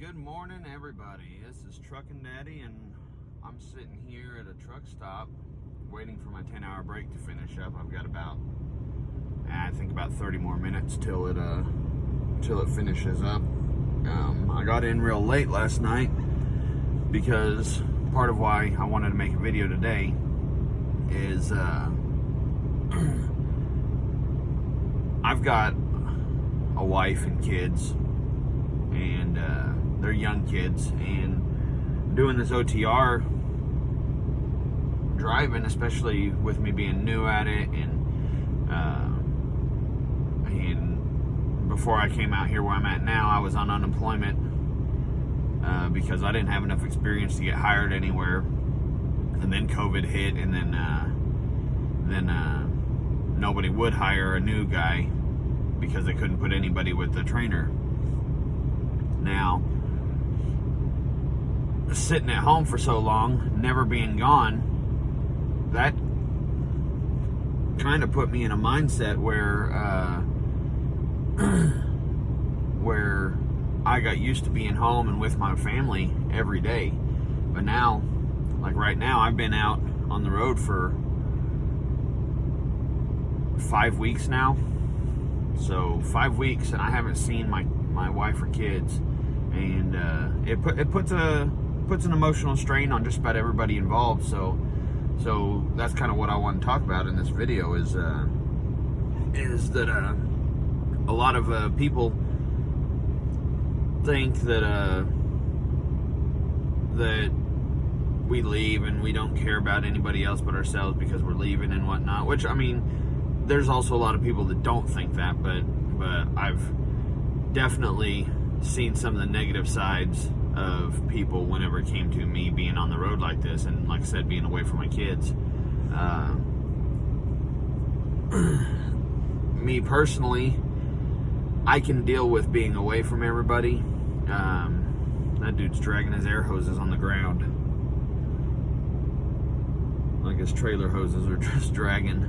Good morning, everybody. This is Truckin' Daddy, and I'm sitting here at a truck stop waiting for my 10-hour break to finish up. I've got about 30 more minutes till it finishes up. I got in real late last night because part of why I wanted to make a video today is I've got a wife and kids, and they're young kids, and doing this OTR driving, especially with me being new at it, and before I came out here where I'm at now, I was on unemployment because I didn't have enough experience to get hired anywhere, and then COVID hit, and then nobody would hire a new guy because they couldn't put anybody with the trainer. Now, sitting at home for so long, never being gone, that kind of put me in a mindset where I got used to being home and with my family every day. But now, like right now, I've been out on the road for 5 weeks now. So 5 weeks, and I haven't seen my wife or kids, and it puts an emotional strain on just about everybody involved. So that's kind of what I want to talk about in this video is that a lot of people think that we leave and we don't care about anybody else but ourselves because we're leaving and whatnot. Which, I mean, there's also a lot of people that don't think that, but I've definitely seen some of the negative sides of people whenever it came to me being on the road like this, and like I said, being away from my kids. Me personally, I can deal with being away from everybody. That dude's dragging his air hoses on the ground, like his trailer hoses are just dragging.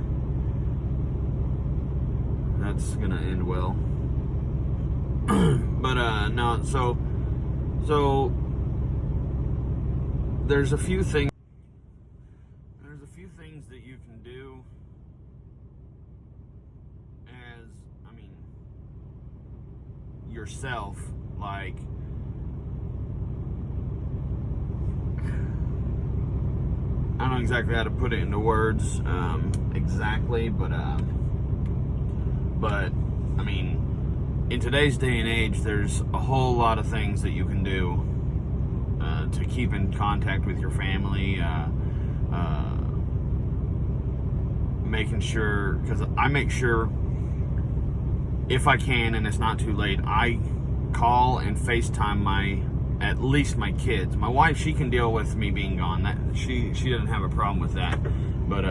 That's gonna end well. But no, so there's a few things that you can do as, yourself, like I don't know exactly how to put it into words exactly, but in today's day and age, there's a whole lot of things that you can do to keep in contact with your family, making sure, because I make sure if I can and it's not too late, I call and FaceTime at least my kids. My wife, she can deal with me being gone. That she doesn't have a problem with that, but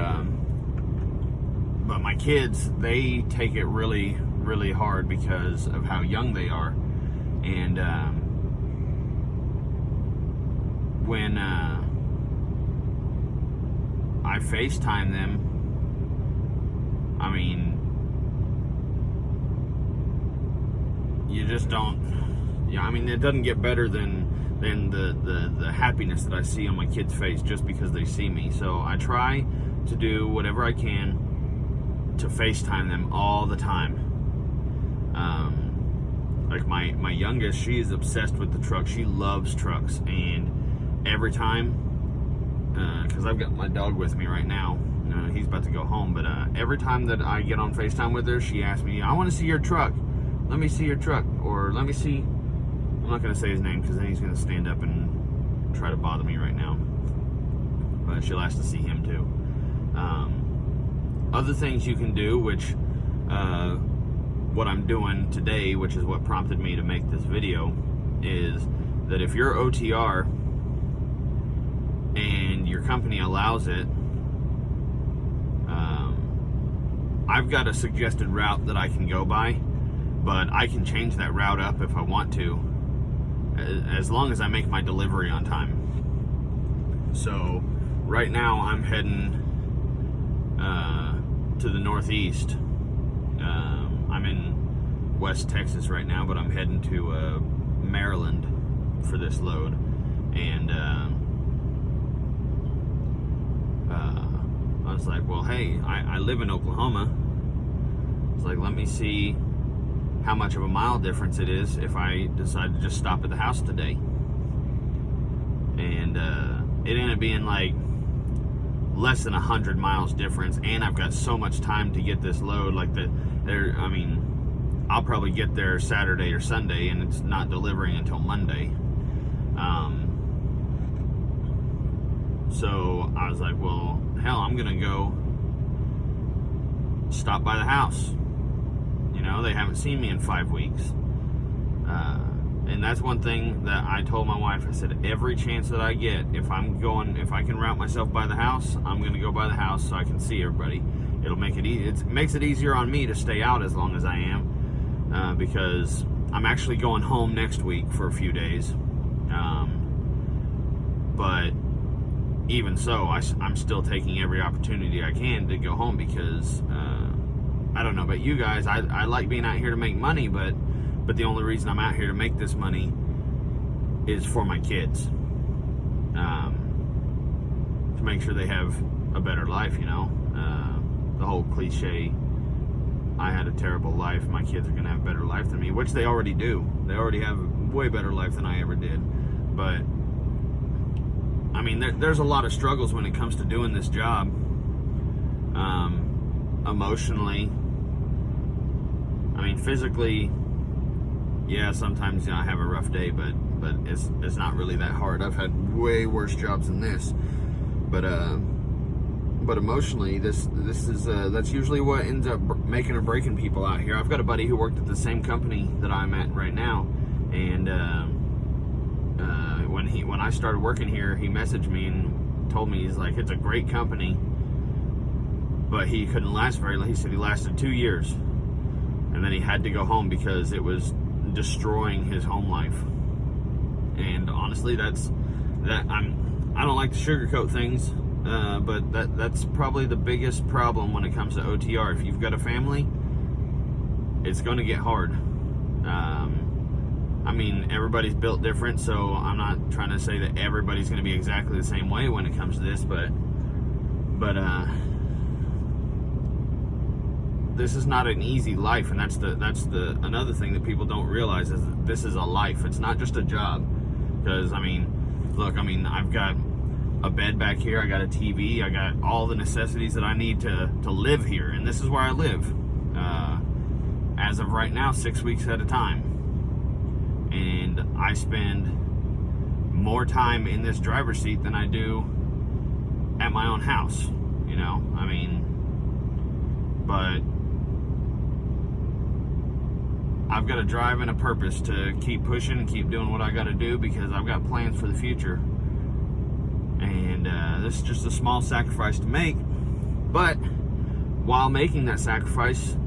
my kids, they take it really, really hard because of how young they are. And when I FaceTime them, you just don't, it doesn't get better than the happiness that I see on my kids' face just because they see me. So I try to do whatever I can to FaceTime them all the time. Like my youngest, she is obsessed with the truck. She loves trucks, and every time, because I've got my dog with me right now, he's about to go home, but every time that I get on FaceTime with her, she asks me, I want to see your truck. Let me see your truck, or let me see, I'm not going to say his name because then he's going to stand up and try to bother me right now, but she'll ask to see him too. Other things you can do, which what I'm doing today, which is what prompted me to make this video, is that if you're OTR and your company allows it, I've got a suggested route that I can go by, but I can change that route up if I want to, as long as I make my delivery on time. So right now I'm heading to the northeast. I'm in West Texas right now, but I'm heading to Maryland for this load, and I was like, well, hey, I live in Oklahoma. It's like, let me see how much of a mile difference it is if I decide to just stop at the house today. And it ended up being like less than 100 miles difference, and I've got so much time to get this load. Like I'll probably get there Saturday or Sunday, and it's not delivering until Monday. So I was like, well, hell, I'm gonna go stop by the house. They haven't seen me in 5 weeks. And that's one thing that I told my wife. I said, every chance that I get, if I can route myself by the house, I'm going to go by the house so I can see everybody. It'll make it easy. It makes it easier on me to stay out as long as I am, because I'm actually going home next week for a few days. But even so, I'm still taking every opportunity I can to go home, because I don't know about you guys. I like being out here to make money, but the only reason I'm out here to make this money is for my kids, to make sure they have a better life. The whole cliche, I had a terrible life, my kids are going to have a better life than me, which they already do. They already have a way better life than I ever did. But I mean, there's a lot of struggles when it comes to doing this job. Emotionally, I mean, physically, yeah, sometimes I have a rough day, but it's not really that hard. I've had way worse jobs than this, but emotionally, this is that's usually what ends up making or breaking people out here. I've got a buddy who worked at the same company that I'm at right now, and when I started working here, he messaged me and told me, he's like, it's a great company, but he couldn't last very long. He said he lasted 2 years, and then he had to go home because it was destroying his home life. And honestly, I don't like to sugarcoat things, but that's probably the biggest problem when it comes to OTR. If you've got a family, it's going to get hard. I mean, everybody's built different, so I'm not trying to say that everybody's going to be exactly the same way when it comes to this, but this is not an easy life, and that's the another thing that people don't realize, is that this is a life. It's not just a job. Because I mean, look, I've got a bed back here, I got a TV, I got all the necessities that I need to live here, and this is where I live. As of right now, 6 weeks at a time, and I spend more time in this driver's seat than I do at my own house. But I've got a drive and a purpose to keep pushing and keep doing what I got to do, because I've got plans for the future. And this is just a small sacrifice to make. But while making that sacrifice,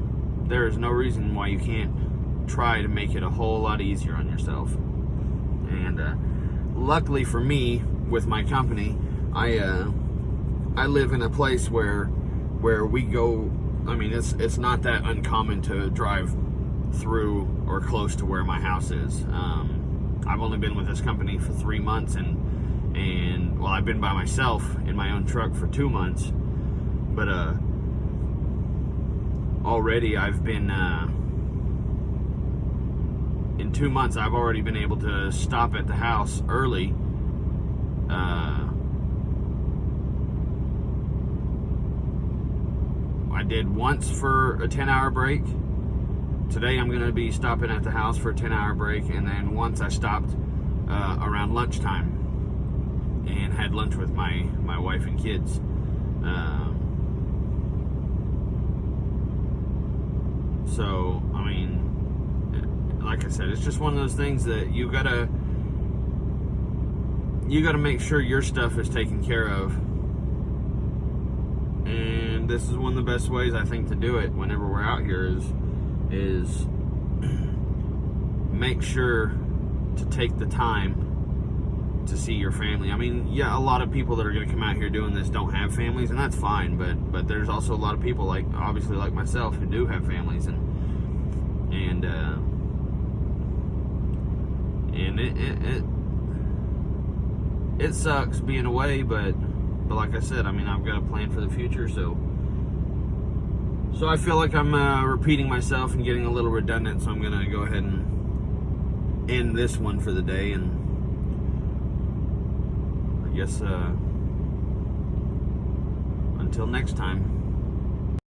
there is no reason why you can't try to make it a whole lot easier on yourself. And luckily for me, with my company, I live in a place where we go. It's not that uncommon to drive through or close to where my house is. I've only been with this company for 3 months, and well, I've been by myself in my own truck for 2 months, but already I've been in 2 months I've already been able to stop at the house early. I did once for a 10-hour break. Today I'm going to be stopping at the house for a 10-hour break, and then once I stopped around lunchtime and had lunch with my wife and kids. So, like I said, it's just one of those things that you gotta make sure your stuff is taken care of. And this is one of the best ways, I think, to do it whenever we're out here is make sure to take the time to see your family. Yeah, a lot of people that are going to come out here doing this don't have families, and that's fine, but there's also a lot of people, obviously like myself, who do have families, and it sucks being away, but like I said, I mean, I've got a plan for the future, so I feel like I'm repeating myself and getting a little redundant, so I'm going to go ahead and end this one for the day, and I guess until next time.